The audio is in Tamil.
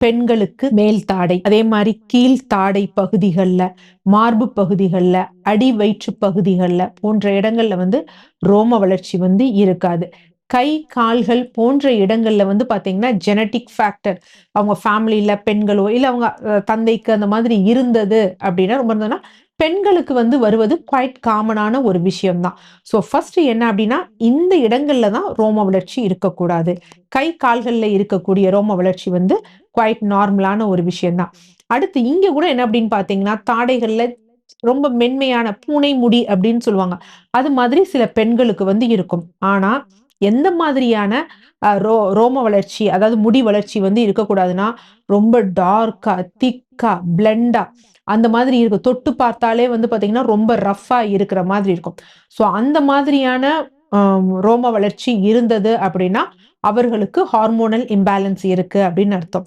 பெண்களுக்கு மேல் தாடை, அதே மாதிரி கீழ் தாடை பகுதிகள்ல, மார்பு பகுதிகள்ல, அடி வயிற்று பகுதிகள்ல போன்ற இடங்கள்ல வந்து ரோம வளர்ச்சி வந்து இருக்காது. கை, கால்கள் போன்ற இடங்கள்ல வந்து பார்த்தீங்கன்னா, ஜெனடிக் ஃபேக்டர் அவங்க ஃபேமிலில பெண்களோ, இல்ல அவங்க தந்தைக்கு அந்த மாதிரி இருந்தது அப்படின்னா, ரொம்ப இருந்ததுன்னா, பெண்களுக்கு வந்து வருவது குவைட் காமனான ஒரு விஷயம் தான். ஸோ ஃபர்ஸ்ட் என்ன அப்படின்னா, இந்த இடங்கள்ல தான் ரோம வளர்ச்சி இருக்கக்கூடாது. கை, கால்கள்ல இருக்கக்கூடிய ரோம வளர்ச்சி வந்து குவைட் நார்மலான ஒரு விஷயம் தான். அடுத்து இங்க கூட என்ன அப்படின்னு பார்த்தீங்கன்னா, தாடைகள்ல ரொம்ப மென்மையான பூனை முடி அப்படின்னு சொல்லுவாங்க. அது மாதிரி சில பெண்களுக்கு வந்து இருக்கும். ஆனா, எந்த மாதிரியான ரோம வளர்ச்சி, அதாவது முடி வளர்ச்சி வந்து இருக்கக்கூடாதுன்னா, ரொம்ப டார்க்கா, திக்கா, பிளெண்டா அந்த மாதிரி இருக்கும். தொட்டு பார்த்தாலே வந்து பார்த்தீங்கன்னா, ரொம்ப ரஃப்பா இருக்கிற மாதிரி இருக்கும். ஸோ அந்த மாதிரியான ரோம வளர்ச்சி இருந்தது அப்படின்னா, அவர்களுக்கு ஹார்மோனல் இம்பேலன்ஸ் இருக்கு அப்படின்னு அர்த்தம்.